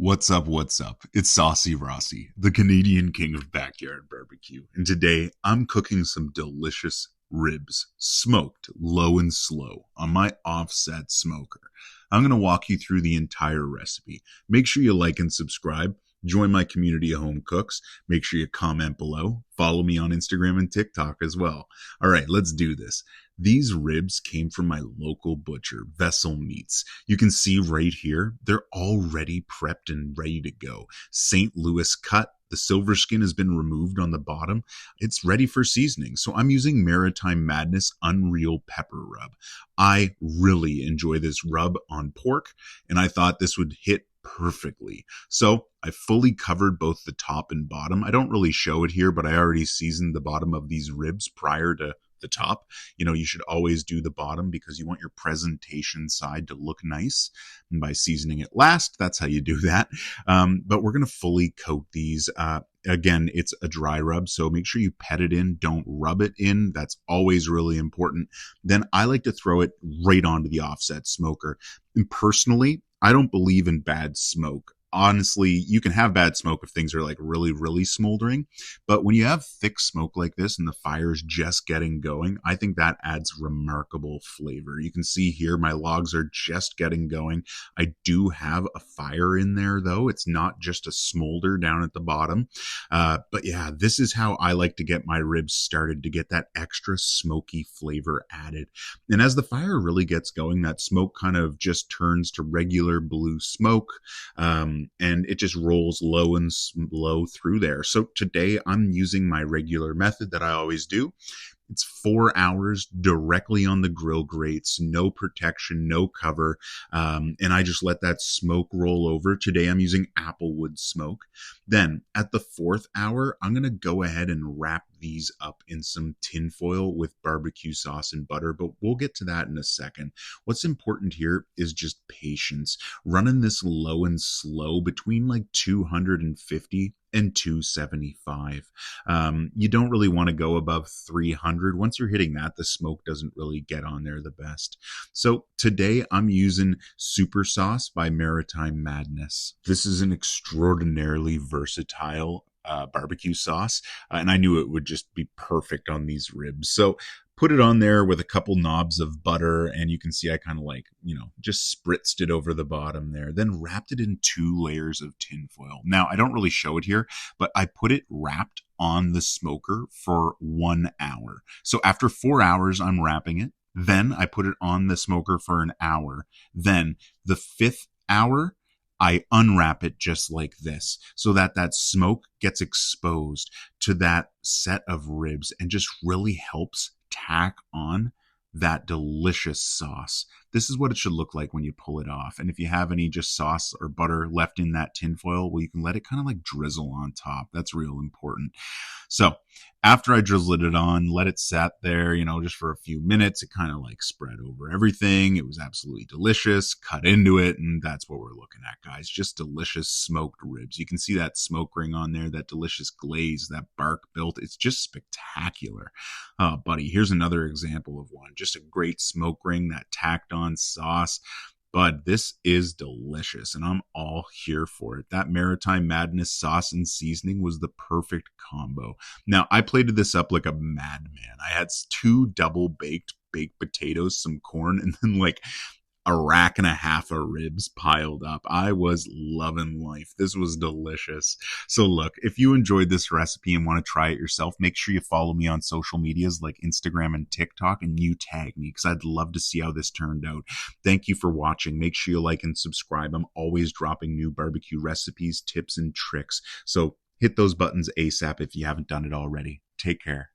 What's up? What's up? It's Saucy Rossy, the Canadian king of backyard barbecue. And today I'm cooking some delicious ribs, smoked low and slow on my offset smoker. I'm going to walk you through the entire recipe. Make sure you like and subscribe. Join my community of home cooks. Make sure you comment below. Follow me on Instagram and TikTok as well. All right, let's do this. These ribs came from my local butcher, Vessel Meats. You can see right here, they're already prepped and ready to go. St. Louis cut. The silver skin has been removed on the bottom. It's ready for seasoning. So I'm using Maritime Madness Unreal Pepper Rub. I really enjoy this rub on pork, and I thought this would hit perfectly. So I fully covered both the top and bottom. I don't really show it here, but I already seasoned the bottom of these ribs prior to the top. You know, you should always do the bottom because you want your presentation side to look nice. And by seasoning it last, that's how you do that. But we're going to fully coat these. Again, it's a dry rub, so make sure you pet it in. Don't rub it in. That's always really important. Then I like to throw it right onto the offset smoker. And personally, I don't believe in bad smoke. Honestly, you can have bad smoke if things are like really, really smoldering. But when you have thick smoke like this and the fire's just getting going, I think that adds remarkable flavor. You can see here my logs are just getting going. I do have a fire in there though. It's not just a smolder down at the bottom. But yeah, this is how I like to get my ribs started, to get that extra smoky flavor added. And as the fire really gets going, that smoke kind of just turns to regular blue smoke. And it just rolls low and slow through there. So today I'm using my regular method that I always do. It's 4 hours directly on the grill grates, no protection, no cover. And I just let that smoke roll over. Today I'm using applewood smoke. Then at the 4th hour, I'm going to go ahead and wrap these up in some tin foil with barbecue sauce and butter, but we'll get to that in a second. What's important here is just patience. Running this low and slow between like 250 and 275. You don't really want to go above 300. Once you're hitting that, the smoke doesn't really get on there the best. So today I'm using Super Sauce by Maritime Madness. This is an extraordinarily versatile barbecue sauce, and I knew it would just be perfect on these ribs. So put it on there with a couple knobs of butter, and you can see I kind of like, just spritzed it over the bottom there, then wrapped it in 2 layers of tin foil. Now, I don't really show it here, but I put it wrapped on the smoker for 1 hour. So after 4 hours, I'm wrapping it. Then I put it on the smoker for an hour. Then the 5th hour, I unwrap it just like this so that that smoke gets exposed to that set of ribs and just really helps tack on that delicious sauce. This is what it should look like when you pull it off. And if you have any just sauce or butter left in that tin foil, well, you can let it kind of like drizzle on top. That's real important. So after I drizzled it on, let it sat there, just for a few minutes, it kind of like spread over everything. It was absolutely delicious. Cut into it, and that's what we're looking at, guys. Just delicious smoked ribs. You can see that smoke ring on there, that delicious glaze, that bark built. It's just spectacular. Oh, buddy, here's another example of one. Just a great smoke ring, that tacked on sauce. But this is delicious, and I'm all here for it. That Maritime Madness sauce and seasoning was the perfect combo. Now, I plated this up like a madman. I had 2 double-baked baked potatoes, some corn, and then like a rack and a half of ribs piled up. I was loving life. This was delicious. So look, if you enjoyed this recipe and want to try it yourself, make sure you follow me on social medias like Instagram and TikTok, and you tag me because I'd love to see how this turned out. Thank you for watching. Make sure you like and subscribe. I'm always dropping new barbecue recipes, tips, and tricks. So hit those buttons ASAP if you haven't done it already. Take care.